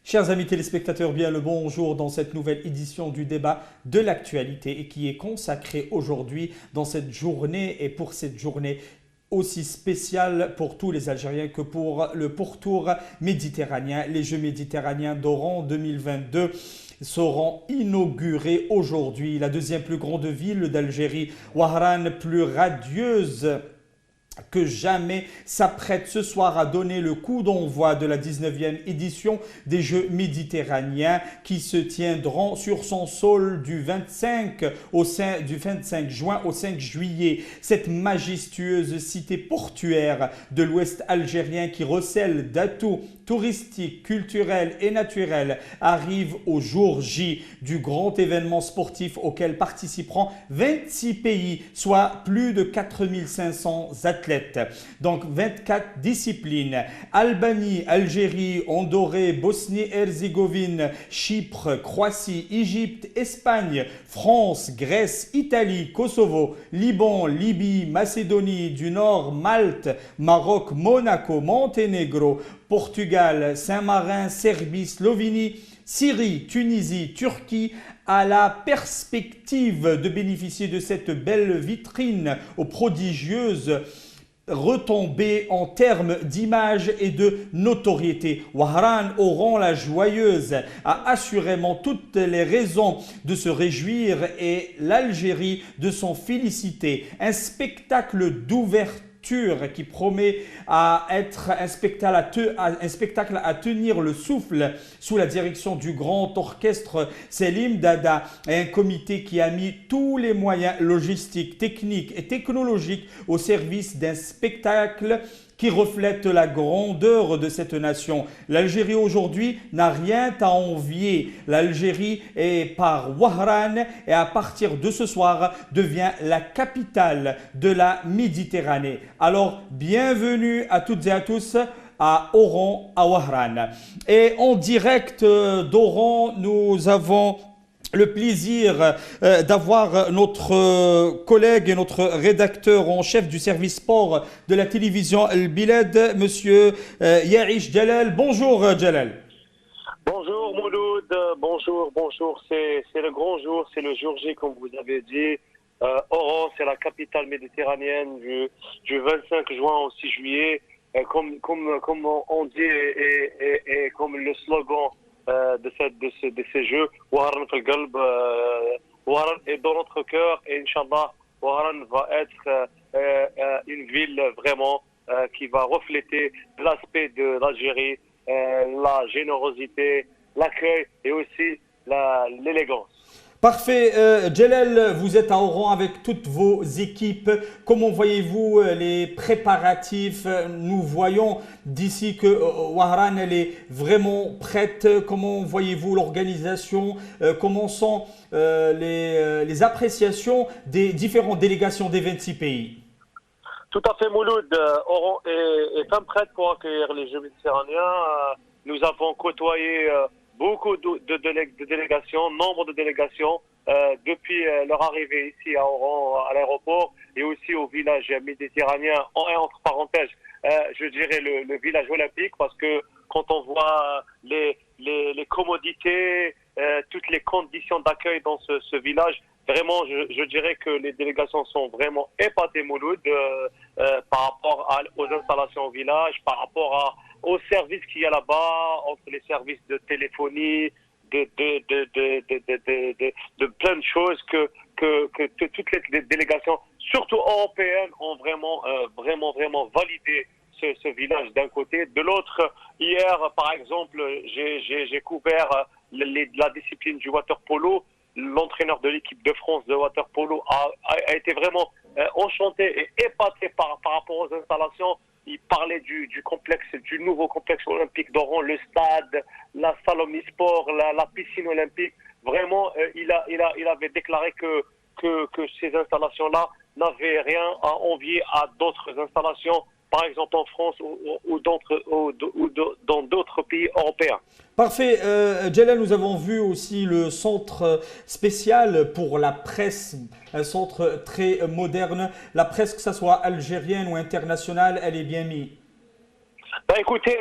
Chers amis téléspectateurs, bien le bonjour dans cette nouvelle édition du débat de l'actualité et qui est consacrée aujourd'hui dans cette journée et pour cette journée aussi spéciale pour tous les Algériens que pour le pourtour méditerranéen. Les Jeux méditerranéens d'Oran 2022 seront inaugurés aujourd'hui. La deuxième plus grande ville d'Algérie, Ouahrane, plus radieuse que jamais, s'apprête ce soir à donner le coup d'envoi de la 19e édition des Jeux méditerranéens qui se tiendront sur son sol du 25 juin au 5 juillet. Cette majestueuse cité portuaire de l'ouest algérien qui recèle d'atouts touristiques, culturels et naturels arrive au jour J du grand événement sportif auquel participeront 26 pays, soit plus de 4500 athlètes. Donc 24 disciplines. Albanie, Algérie, Andorre, Bosnie-Herzégovine, Chypre, Croatie, Égypte, Espagne, France, Grèce, Italie, Kosovo, Liban, Libye, Macédonie du Nord, Malte, Maroc, Monaco, Monténégro, Portugal, Saint-Marin, Serbie, Slovénie, Syrie, Tunisie, Turquie, à la perspective de bénéficier de cette belle vitrine aux prodigieuses retombées en termes d'image et de notoriété. Ouahrane, Oran la joyeuse, a assurément toutes les raisons de se réjouir et l'Algérie de s'en féliciter. Un spectacle d'ouverture qui promet à être un spectacle à tenir le souffle sous la direction du grand orchestre Selim Dada et un comité qui a mis tous les moyens logistiques, techniques et technologiques au service d'un spectacle qui reflète la grandeur de cette nation. L'Algérie aujourd'hui n'a rien à envier. L'Algérie est par Ouahrane et à partir de ce soir devient la capitale de la Méditerranée. Alors, bienvenue à toutes et à tous à Oran, à Ouahrane. Et en direct d'Oran, nous avons le plaisir d'avoir notre collègue et notre rédacteur en chef du service sport de la télévision El Bilad, monsieur Yahish Jalal. Bonjour Jalal. Bonjour Mouloud, bonjour, c'est le grand jour, c'est le jour J comme vous avez dit. Oran, c'est la capitale méditerranéenne du 25 juin au 6 juillet. Comme on dit et comme le slogan de ces jeux, Ouahrane fil qalb, Ouahrane est dans notre cœur et Inch'Allah, Ouahrane va être une ville vraiment qui va refléter l'aspect de l'Algérie, la générosité, l'accueil et aussi l'élégance. Parfait. Jalal, vous êtes à Oran avec toutes vos équipes. Comment voyez-vous les préparatifs? Nous voyons d'ici que Ouahrane elle est vraiment prête. Comment voyez-vous l'organisation? Comment sont les appréciations des différentes délégations des 26 pays? Tout à fait, Mouloud. Oran est fin prête pour accueillir les Jeux méditerranéens. Nous avons côtoyé beaucoup de délégations, nombre de délégations depuis leur arrivée ici à Oran, à l'aéroport et aussi au village méditerranéen, entre parenthèses, je dirais le village olympique, parce que quand on voit les commodités, toutes les conditions d'accueil dans ce village, vraiment, je dirais que les délégations sont vraiment épatées, Mouloud, par rapport aux installations au village, par rapport aux services qu'il y a là-bas, entre les services de téléphonie, de plein de choses que toutes les délégations, surtout européennes, ont vraiment validé ce village d'un côté. De l'autre, hier, par exemple, j'ai couvert la discipline du water-polo. L'entraîneur de l'équipe de France de water-polo a été vraiment enchanté et épaté par rapport aux installations. Il parlait du complexe, du nouveau complexe olympique d'Oran, le stade, la salle omnisport, la piscine olympique. Vraiment, il avait déclaré que ces installations-là n'avaient rien à envier à d'autres installations, par exemple en France ou dans d'autres pays européens. Parfait. Jalal, nous avons vu aussi le centre spécial pour la presse, un centre très moderne. La presse, que ce soit algérienne ou internationale, elle est bien mise. Écoutez,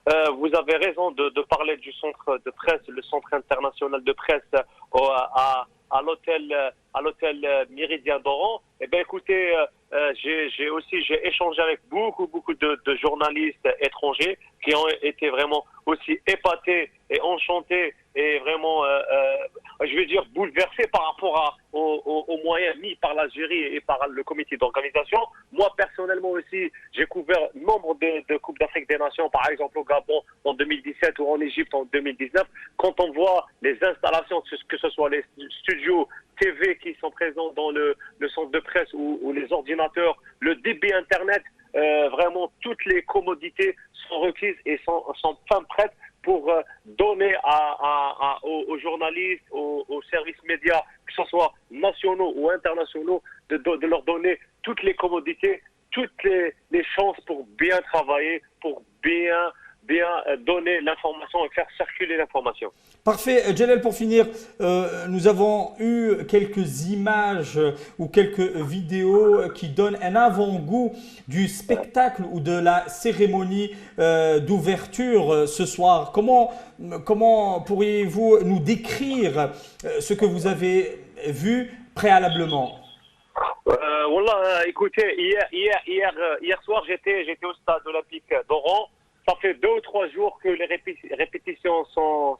vous avez raison de parler du centre de presse, le centre international de presse à l'hôtel Méridien d'Oran. Eh bien, écoutez, j'ai échangé avec beaucoup de journalistes étrangers qui ont été vraiment aussi épatés et enchantés et vraiment, je vais dire, bouleversés par rapport aux moyens mis par l'Algérie et par le comité d'organisation. Moi, personnellement aussi, j'ai couvert nombre de Coupes d'Afrique des Nations, par exemple au Gabon en 2017 ou en Égypte en 2019. Quand on voit les installations, que ce soit les studios TV qui sont présents dans le centre de presse ou les ordinateurs, le débit Internet, vraiment toutes les commodités sont requises et sont fin prêtes pour donner aux journalistes, aux services médias, que ce soit nationaux ou internationaux, de leur donner toutes les commodités, toutes les chances pour bien travailler, pour bien donner l'information et faire circuler l'information. Parfait. Djelal, pour finir, nous avons eu quelques images ou quelques vidéos qui donnent un avant-goût du spectacle ou de la cérémonie d'ouverture ce soir. Comment pourriez-vous nous décrire ce que vous avez vu préalablement? Wallah, écoutez, hier soir, j'étais au stade olympique d'Oran. Ça fait 2 ou 3 jours que les répétitions sont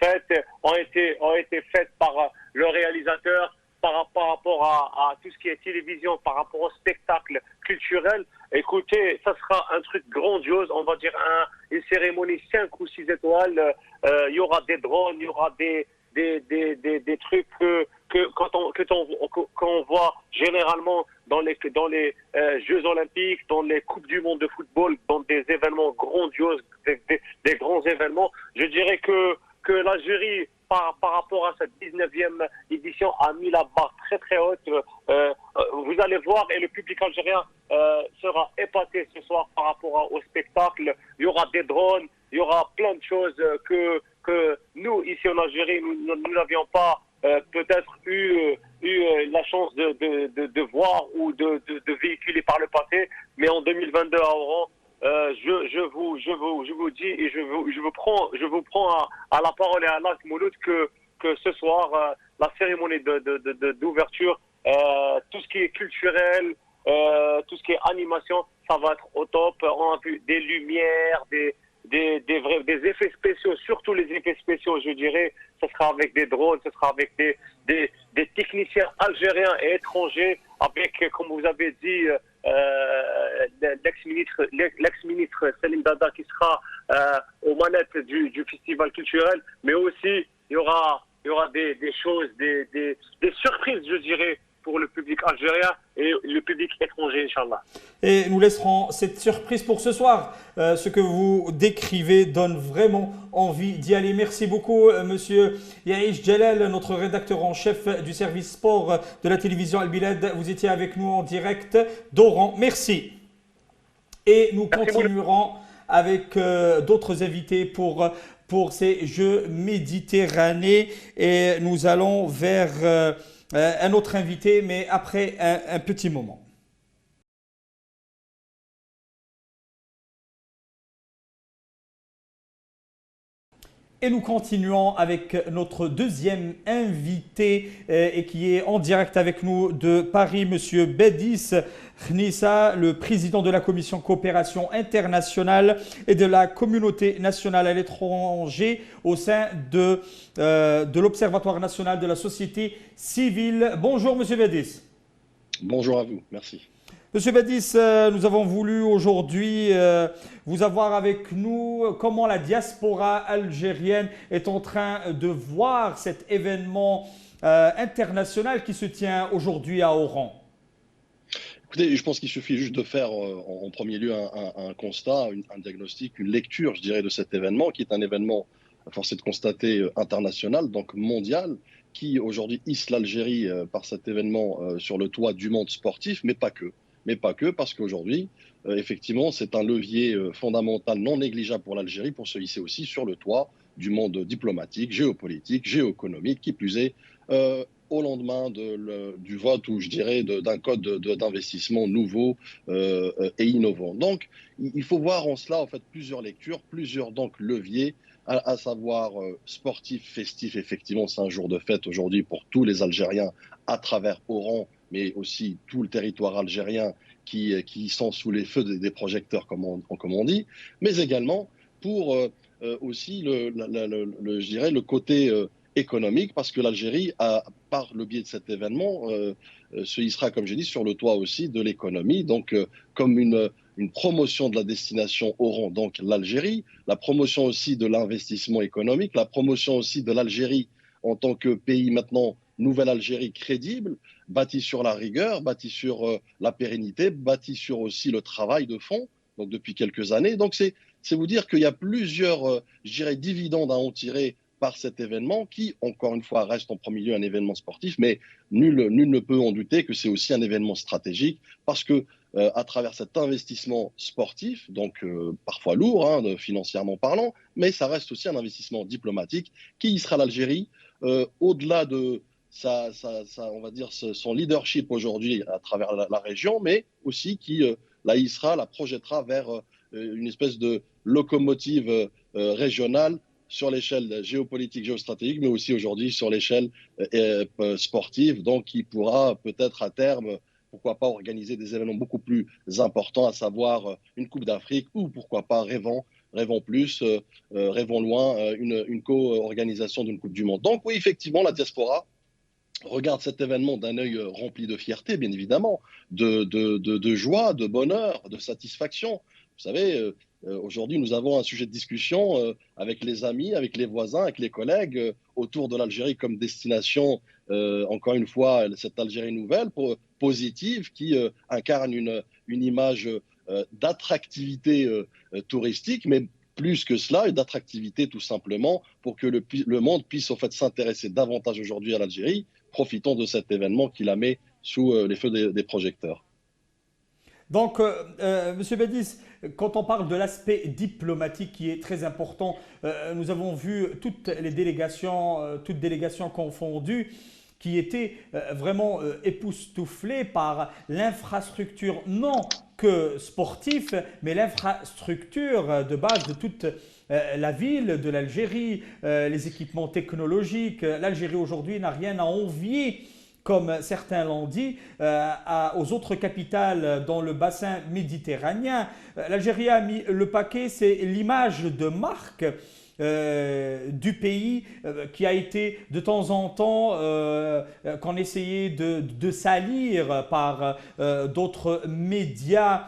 faites, ont été faites par le réalisateur par rapport à tout ce qui est télévision, par rapport au spectacle culturel. Écoutez, ça sera un truc grandiose, on va dire une cérémonie 5 ou 6 étoiles. Il y aura des drones, il y aura des trucs qu'on voit généralement dans les Jeux Olympiques, dans les Coupes du Monde de football, dans des événements grandioses, des grands événements. Je dirais que l'Algérie, par rapport à cette 19e édition, a mis la barre très haute. Vous allez voir, et le public algérien sera épaté ce soir par rapport au spectacle. Il y aura des drones, il y aura plein de choses que nous, ici en Algérie, nous n'avions pas peut-être eu la chance de voir ou de véhiculer par le passé. Mais en 2022 à Oran, je vous dis et je vous prends à la parole et à l'acte, Mouloud, que ce soir, la cérémonie d'ouverture, tout ce qui est culturel, tout ce qui est animation, ça va être au top. On a vu des lumières, des effets spéciaux, surtout les effets spéciaux, je dirais. Ce sera avec des drones, ce sera avec des techniciens algériens et étrangers, avec, comme vous avez dit, l'ex-ministre Salim Dada qui sera aux manettes du festival culturel, mais aussi il y aura des choses, des surprises, je dirais, pour le public algérien et le public étranger, Inch'Allah. Et nous laisserons cette surprise pour ce soir. Ce que vous décrivez donne vraiment envie d'y aller. Merci beaucoup, monsieur Yaïch Djelal, notre rédacteur en chef du service sport de la télévision Al Bilad. Vous étiez avec nous en direct d'Oran. Merci. Et nous continuerons avec d'autres invités pour ces Jeux Méditerranée. Et nous allons vers un autre invité, mais après un petit moment. Et nous continuons avec notre deuxième invité et qui est en direct avec nous de Paris, Monsieur Bedis Khnissa, le président de la commission coopération internationale et de la communauté nationale à l'étranger au sein de l'Observatoire national de la société civile. Bonjour Monsieur Bedis. Bonjour à vous, merci. Monsieur Bedis, nous avons voulu aujourd'hui vous avoir avec nous. Comment la diaspora algérienne est en train de voir cet événement international qui se tient aujourd'hui à Oran? Écoutez, je pense qu'il suffit juste de faire en premier lieu un constat, un diagnostic, une lecture, je dirais, de cet événement, qui est un événement, force est de constater, international, donc mondial, qui aujourd'hui hisse l'Algérie par cet événement sur le toit du monde sportif, mais pas que. Parce qu'aujourd'hui, effectivement, c'est un levier fondamental non négligeable pour l'Algérie pour se hisser aussi sur le toit du monde diplomatique, géopolitique, géoéconomique, qui plus est, au lendemain du vote, ou je dirais d'un code d'investissement nouveau et innovant. Donc, il faut voir en cela en fait plusieurs lectures, plusieurs donc leviers, à savoir sportif, festif. Effectivement, c'est un jour de fête aujourd'hui pour tous les Algériens à travers Oran, mais aussi tout le territoire algérien qui sont sous les feux des projecteurs, comme on dit, mais également pour aussi je dirais le côté économique, parce que l'Algérie, par le biais de cet événement, se hissera, comme j'ai dit, sur le toit aussi de l'économie, donc comme une promotion de la destination Oran, donc l'Algérie, la promotion aussi de l'investissement économique, la promotion aussi de l'Algérie en tant que pays maintenant, nouvelle Algérie crédible, bâtie sur la rigueur, bâtie sur la pérennité, bâtie sur aussi le travail de fond, donc depuis quelques années. Donc c'est vous dire qu'il y a plusieurs, je dirais, dividendes à en tirer par cet événement qui, encore une fois, reste en premier lieu un événement sportif, mais nul ne peut en douter que c'est aussi un événement stratégique, parce que à travers cet investissement sportif, donc parfois lourd, hein, financièrement parlant, mais ça reste aussi un investissement diplomatique qui hissera l'Algérie au-delà de on va dire son leadership aujourd'hui à travers la région, mais aussi qui la hissera, la projettera vers une espèce de locomotive régionale sur l'échelle géopolitique, géostratégique, mais aussi aujourd'hui sur l'échelle sportive, donc qui pourra peut-être à terme, pourquoi pas, organiser des événements beaucoup plus importants, à savoir une Coupe d'Afrique, ou pourquoi pas, rêvons plus, rêvons loin, une co-organisation d'une Coupe du Monde. Donc oui, effectivement, la diaspora regarde cet événement d'un œil rempli de fierté, bien évidemment, de joie, de bonheur, de satisfaction. Vous savez, aujourd'hui, nous avons un sujet de discussion avec les amis, avec les voisins, avec les collègues, autour de l'Algérie comme destination, encore une fois, cette Algérie nouvelle, positive, qui incarne une image d'attractivité touristique, mais plus que cela, et d'attractivité tout simplement, pour que le monde puisse en fait s'intéresser davantage aujourd'hui à l'Algérie. Profitons de cet événement qui la met sous les feux des projecteurs. Donc, Monsieur Bédis, quand on parle de l'aspect diplomatique qui est très important, nous avons vu toutes les délégations, toutes délégations confondues, qui étaient vraiment époustouflées par l'infrastructure, non que sportive, mais l'infrastructure de base de toute la ville de l'Algérie, les équipements technologiques. L'Algérie aujourd'hui n'a rien à envier, comme certains l'ont dit, aux autres capitales dans le bassin méditerranéen. L'Algérie a mis le paquet, c'est l'image de marque du pays qui a été de temps en temps qu'on essayait de salir par d'autres médias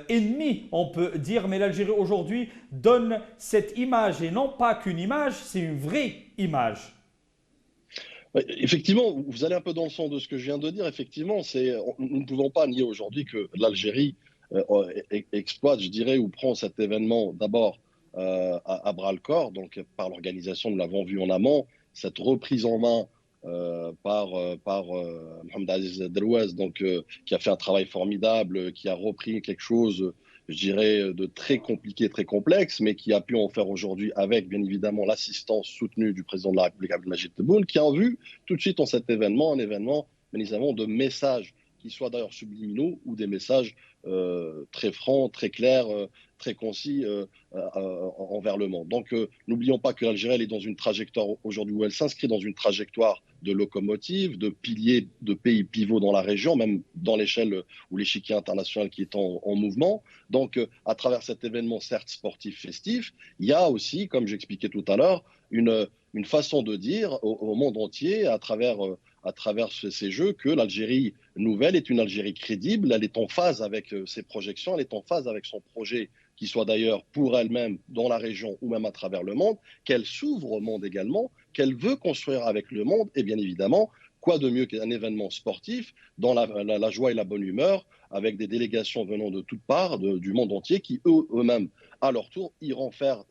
ennemis, on peut dire, mais l'Algérie aujourd'hui donne cette image, et non pas qu'une image, c'est une vraie image. Effectivement, vous allez un peu dans le sens de ce que je viens de dire. Effectivement, nous ne pouvons pas nier aujourd'hui que l'Algérie exploite, je dirais, ou prend cet événement d'abord à bras-le-corps, donc par l'organisation, nous l'avons vu en amont, cette reprise en main par Mohamed Aziz Derouez, donc qui a fait un travail formidable, qui a repris quelque chose, je dirais, de très compliqué, très complexe, mais qui a pu en faire aujourd'hui avec, bien évidemment, l'assistance soutenue du président de la République, Abdelmadjid Tebboune, qui a vu tout de suite en cet événement un événement, bien évidemment, de messages qui soient d'ailleurs subliminaux ou des messages très francs, très clairs, très concis envers le monde. Donc, n'oublions pas que l'Algérie, elle est dans une trajectoire aujourd'hui où elle s'inscrit dans une trajectoire de locomotive, de pilier, de pays pivot dans la région, même dans l'échelle ou l'échiquier international qui est en mouvement. Donc, à travers cet événement, certes sportif, festif, il y a aussi, comme j'expliquais tout à l'heure, une façon de dire au monde entier, à travers ces jeux, que l'Algérie nouvelle est une Algérie crédible, elle est en phase avec ses projections, elle est en phase avec son projet, qui soit d'ailleurs pour elle-même dans la région ou même à travers le monde, qu'elle s'ouvre au monde également, qu'elle veut construire avec le monde, et bien évidemment, quoi de mieux qu'un événement sportif dans la joie et la bonne humeur, avec des délégations venant de toutes parts du monde entier qui eux-mêmes, à leur tour, iront faire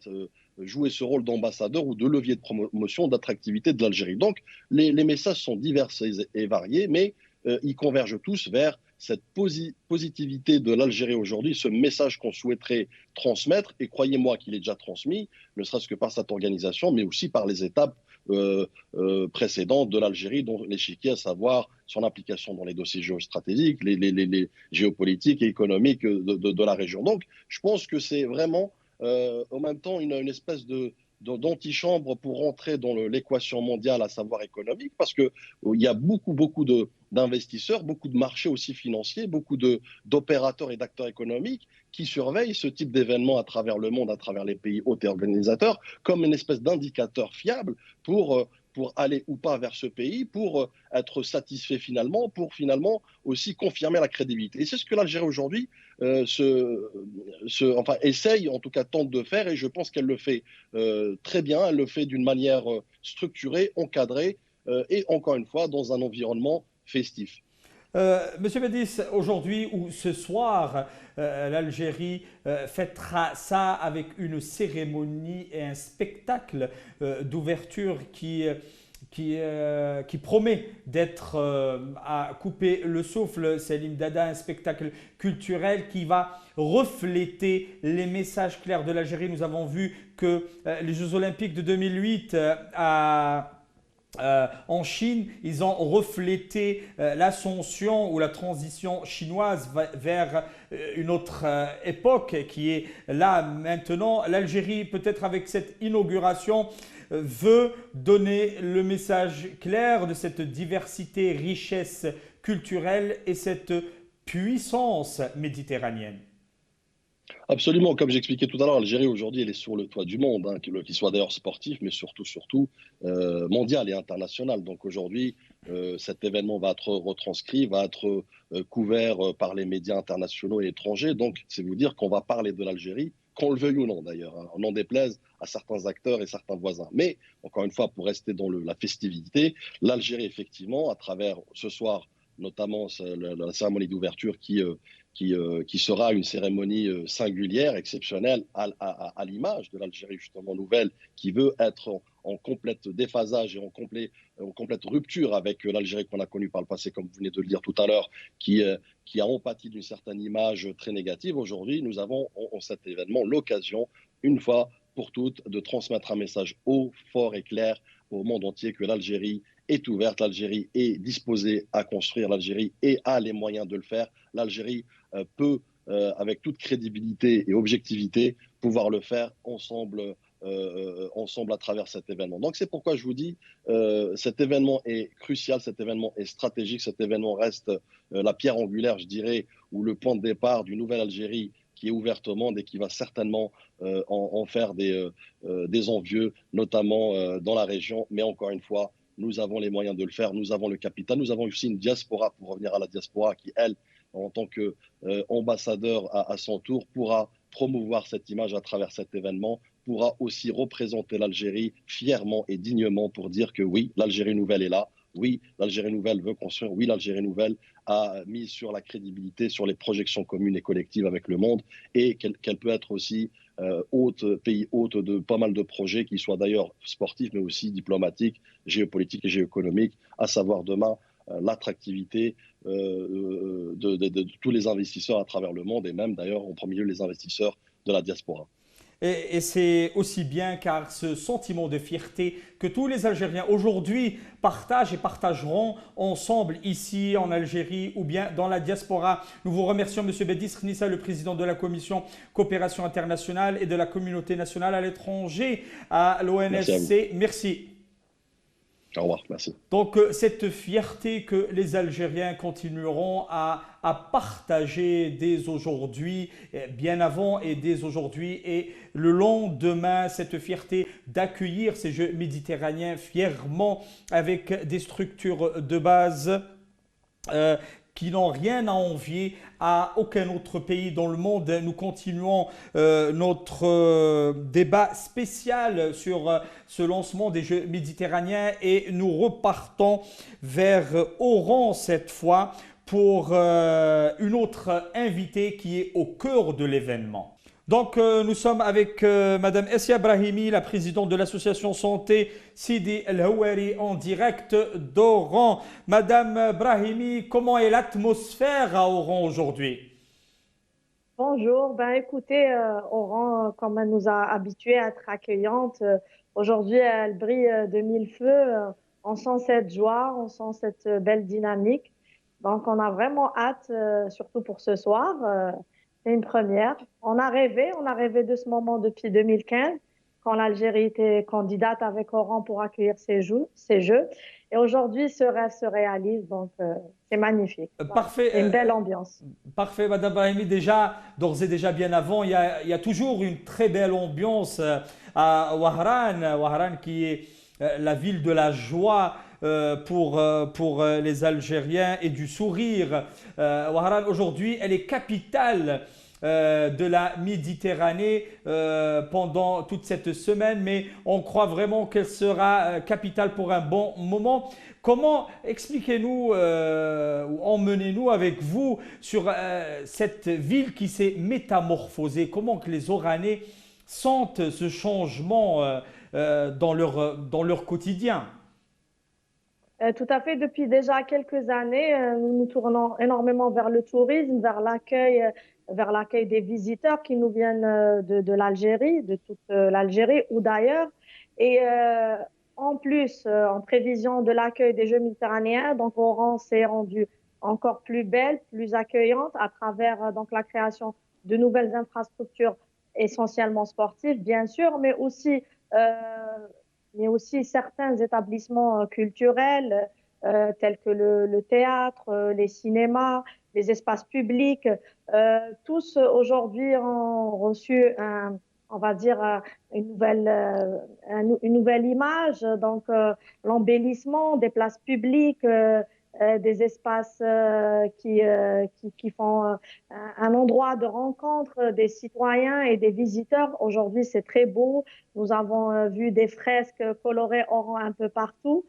jouer ce rôle d'ambassadeur ou de levier de promotion, d'attractivité de l'Algérie. Donc, les messages sont divers et variés, mais ils convergent tous vers cette positivité de l'Algérie aujourd'hui, ce message qu'on souhaiterait transmettre, et croyez-moi qu'il est déjà transmis, ne serait-ce que par cette organisation, mais aussi par les étapes précédentes de l'Algérie, dont l'échiquier, à savoir son implication dans les dossiers géostratégiques, les géopolitiques et économiques de la région. Donc, je pense que c'est vraiment en même temps une espèce d'antichambre pour rentrer dans l'équation mondiale, à savoir économique, parce qu'il y a beaucoup d'investisseurs, beaucoup de marchés aussi financiers, beaucoup d'opérateurs et d'acteurs économiques qui surveillent ce type d'événements à travers le monde, à travers les pays hôtes et organisateurs, comme une espèce d'indicateur fiable pour aller ou pas vers ce pays, pour être satisfait finalement, pour finalement aussi confirmer la crédibilité. Et c'est ce que l'Algérie aujourd'hui essaye, en tout cas tente de faire, et je pense qu'elle le fait très bien, elle le fait d'une manière structurée, encadrée, et encore une fois dans un environnement festif. Monsieur Bédis, aujourd'hui ou ce soir, l'Algérie fêtera ça avec une cérémonie et un spectacle d'ouverture qui promet d'être à couper le souffle. Selim Dada, un spectacle culturel qui va refléter les messages clairs de l'Algérie. Nous avons vu que les Jeux Olympiques de 2008 en Chine, ils ont reflété l'ascension ou la transition chinoise vers une autre époque qui est là maintenant. L'Algérie, peut-être avec cette inauguration, veut donner le message clair de cette diversité, richesse culturelle et cette puissance méditerranéenne. Absolument, comme j'expliquais tout à l'heure, l'Algérie aujourd'hui, elle est sur le toit du monde, hein, qu'il soit d'ailleurs sportif, mais surtout mondial et international. Donc aujourd'hui, cet événement va être retranscrit, va être couvert par les médias internationaux et étrangers. Donc c'est vous dire qu'on va parler de l'Algérie, qu'on le veuille ou non d'ailleurs, hein, n'en déplaise à certains acteurs et certains voisins. Mais encore une fois, pour rester dans la festivité, l'Algérie effectivement, à travers ce soir, notamment la cérémonie d'ouverture qui sera une cérémonie singulière, exceptionnelle, à l'image de l'Algérie justement nouvelle, qui veut être en complète déphasage et en complète rupture avec l'Algérie qu'on a connue par le passé, comme vous venez de le dire tout à l'heure, qui a empathie d'une certaine image très négative. Aujourd'hui, nous avons en cet événement l'occasion, une fois pour toutes, de transmettre un message haut, fort et clair au monde entier que l'Algérie est ouverte, l'Algérie est disposée à construire, l'Algérie a les moyens de le faire, l'Algérie peut, avec toute crédibilité et objectivité, pouvoir le faire ensemble à travers cet événement. Donc c'est pourquoi je vous dis, cet événement est crucial, cet événement est stratégique, cet événement reste la pierre angulaire, je dirais, ou le point de départ d'une nouvelle Algérie qui est ouverte au monde et qui va certainement en faire des envieux, notamment dans la région. Mais encore une fois, nous avons les moyens de le faire, nous avons le capital, nous avons aussi une diaspora, pour revenir à la diaspora, qui, elle, en tant qu'ambassadeur à son tour, pourra promouvoir cette image à travers cet événement, pourra aussi représenter l'Algérie fièrement et dignement pour dire que oui, l'Algérie nouvelle est là, oui, l'Algérie nouvelle veut construire, oui, l'Algérie nouvelle a mis sur la crédibilité, sur les projections communes et collectives avec le monde, et qu'elle peut être aussi pays hôte de pas mal de projets, qui soient d'ailleurs sportifs, mais aussi diplomatiques, géopolitiques et géoéconomiques, à savoir demain l'attractivité de tous les investisseurs à travers le monde, et même d'ailleurs en premier lieu les investisseurs de la diaspora. Et c'est aussi bien car ce sentiment de fierté que tous les Algériens aujourd'hui partagent et partageront ensemble ici en Algérie ou bien dans la diaspora. Nous vous remercions, M. Bédis Khnissa, le président de la commission coopération internationale et de la communauté nationale à l'étranger à l'ONSC. Merci. Au revoir, merci. Donc cette fierté que les Algériens continueront à partager dès aujourd'hui, bien avant et dès aujourd'hui et le lendemain, cette fierté d'accueillir ces Jeux méditerranéens fièrement avec des structures de base qui n'ont rien à envier à aucun autre pays dans le monde. Nous continuons notre débat spécial sur ce lancement des Jeux méditerranéens et nous repartons vers Oran cette fois pour une autre invitée qui est au cœur de l'événement. Donc, nous sommes avec Madame Essia Brahimi, la présidente de l'association Santé Sidi El Houari en direct d'Oran. Madame Brahimi, comment est l'atmosphère à Oran aujourd'hui? Bonjour, ben écoutez, Oran, comme elle nous a habitués à être accueillante, aujourd'hui elle brille de mille feux. On sent cette joie, on sent cette belle dynamique. Donc on a vraiment hâte, surtout pour ce soir. C'est une première. On a rêvé de ce moment depuis 2015, quand l'Algérie était candidate avec Oran pour accueillir ces Jeux. Et aujourd'hui, ce rêve se réalise, donc c'est magnifique. Voilà. Parfait. C'est une belle ambiance. Parfait, Madame Brahimi. Déjà, d'ores et déjà bien avant, il y a toujours une très belle ambiance à Wahran. Wahran qui est la ville de la joie pour les Algériens et du sourire. Wahran, aujourd'hui, elle est capitale de la Méditerranée pendant toute cette semaine, mais on croit vraiment qu'elle sera capitale pour un bon moment. Comment expliquez-nous ou emmenez-nous avec vous sur cette ville qui s'est métamorphosée? Comment que les Oranais sentent ce changement dans leur quotidien? Tout à fait. Depuis déjà quelques années, nous nous tournons énormément vers le tourisme, vers l'accueil des visiteurs qui nous viennent de l'Algérie, de toute l'Algérie ou d'ailleurs. Et en plus, en prévision de l'accueil des Jeux méditerranéens, donc Oran s'est rendue encore plus belle, plus accueillante à travers donc la création de nouvelles infrastructures essentiellement sportives, bien sûr, euh, mais aussi certains établissements culturels tels que le théâtre, les cinémas, les espaces publics. Tous aujourd'hui ont reçu on va dire, une nouvelle image. Donc, l'embellissement des places publiques, des espaces qui font un endroit de rencontre des citoyens et des visiteurs. Aujourd'hui, c'est très beau. Nous avons vu des fresques colorées Oran un peu partout.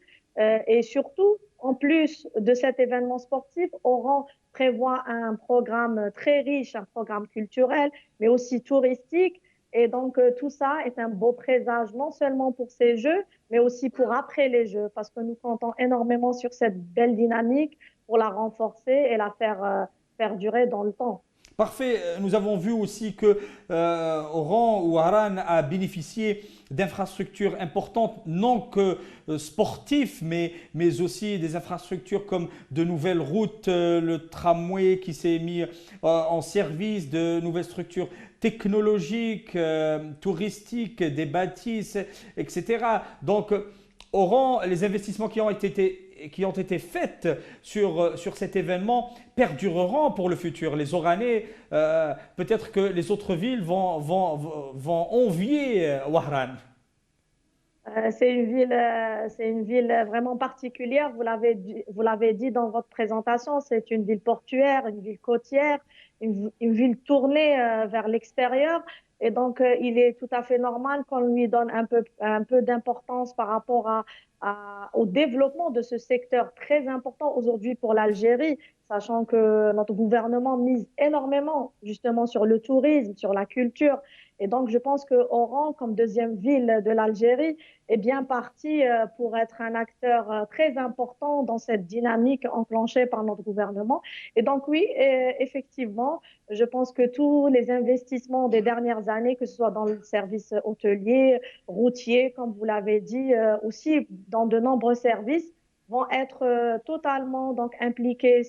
Et surtout, en plus de cet événement sportif, Oran prévoit un programme très riche, un programme culturel, mais aussi touristique. Et donc, tout ça est un beau présage, non seulement pour ces Jeux, mais aussi pour après les Jeux, parce que nous comptons énormément sur cette belle dynamique pour la renforcer et la faire durer dans le temps. Parfait. Nous avons vu aussi que Oran ou Haran a bénéficié d'infrastructures importantes, non que sportives, mais aussi des infrastructures comme de nouvelles routes, le tramway qui s'est mis en service, de nouvelles structures technologiques, touristiques, des bâtisses, etc. Donc, Oran, les investissements qui ont été faits sur cet événement perdureront pour le futur. Les Oranais, peut-être que les autres villes vont envier Wahran. C'est une ville vraiment particulière. Vous l'avez dit dans votre présentation. C'est une ville portuaire, une ville côtière, une ville tournée vers l'extérieur. Et donc, il est tout à fait normal qu'on lui donne un peu d'importance par rapport au développement de ce secteur très important aujourd'hui pour l'Algérie, sachant que notre gouvernement mise énormément justement sur le tourisme, sur la culture. Et donc, je pense que Oran, comme deuxième ville de l'Algérie, est bien parti pour être un acteur très important dans cette dynamique enclenchée par notre gouvernement. Et donc oui, effectivement, je pense que tous les investissements des dernières années, que ce soit dans le service hôtelier, routier, comme vous l'avez dit, aussi dans de nombreux services, vont être totalement donc impliqués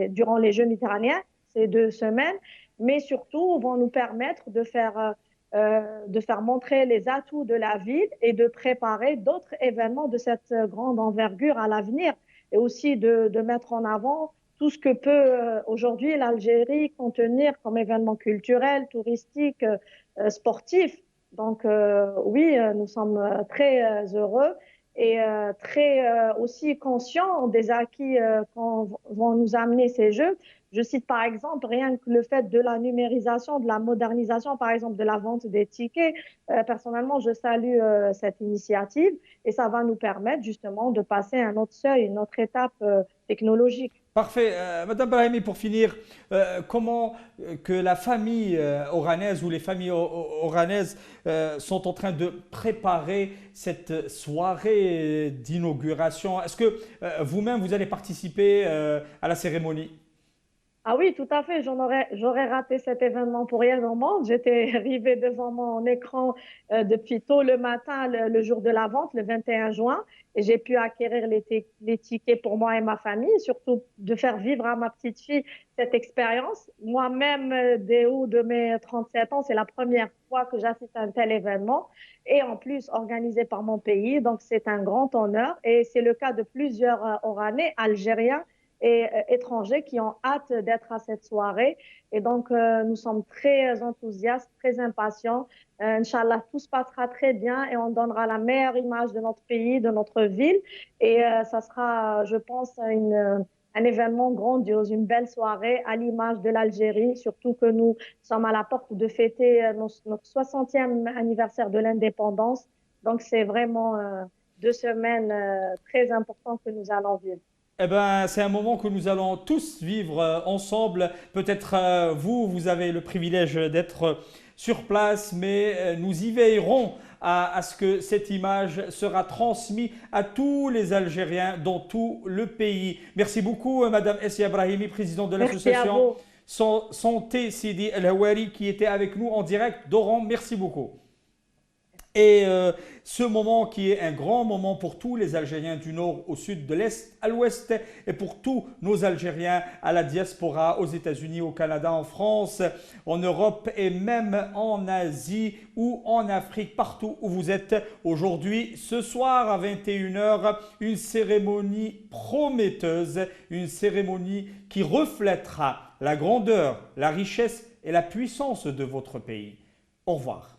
durant les Jeux méditerranéens, ces 2 semaines, mais surtout vont nous permettre de faire montrer les atouts de la ville et de préparer d'autres événements de cette grande envergure à l'avenir et aussi de mettre en avant tout ce que peut aujourd'hui l'Algérie contenir comme événements culturels, touristiques, sportifs. Donc oui, nous sommes très heureux et très aussi conscients des acquis vont nous amener ces Jeux. Je cite par exemple rien que le fait de la numérisation, de la modernisation, par exemple de la vente des tickets. Personnellement, je salue cette initiative et ça va nous permettre justement de passer à un autre seuil, une autre étape technologique. Parfait. Madame Brahimi, pour finir, comment que la famille oranaise ou les familles oranaises sont en train de préparer cette soirée d'inauguration? Est-ce que vous-même, vous allez participer à la cérémonie? Ah oui, tout à fait. J'aurais raté cet événement pour rien au monde. J'étais arrivée devant mon écran depuis tôt le matin, le jour de la vente, le 21 juin, et j'ai pu acquérir les tickets pour moi et ma famille, et surtout de faire vivre à ma petite fille cette expérience. Moi-même, dès haut de mes 37 ans, c'est la première fois que j'assiste à un tel événement, et en plus organisé par mon pays. Donc, c'est un grand honneur, et c'est le cas de plusieurs Oranais, Algériens et étrangers qui ont hâte d'être à cette soirée. Et donc, nous sommes très enthousiastes, très impatients. Inch'Allah, tout se passera très bien et on donnera la meilleure image de notre pays, de notre ville. Et ça sera, je pense, un événement grandiose, une belle soirée à l'image de l'Algérie, surtout que nous sommes à la porte de fêter notre 60e anniversaire de l'indépendance. Donc, c'est vraiment 2 semaines très importantes que nous allons vivre. Eh ben, c'est un moment que nous allons tous vivre ensemble. Peut-être vous, vous avez le privilège d'être sur place, mais nous y veillerons à ce que cette image sera transmise à tous les Algériens dans tout le pays. Merci beaucoup, Madame Essia Brahimi, présidente de Merci à l'association vous. Santé Sidi El Hawari, qui était avec nous en direct d'Oran. Merci beaucoup. Et ce moment qui est un grand moment pour tous les Algériens du nord au sud, de l'est à l'ouest, et pour tous nos Algériens à la diaspora, aux États-Unis, au Canada, en France, en Europe et même en Asie ou en Afrique, partout où vous êtes aujourd'hui. Ce soir à 21h, une cérémonie prometteuse, une cérémonie qui reflètera la grandeur, la richesse et la puissance de votre pays. Au revoir.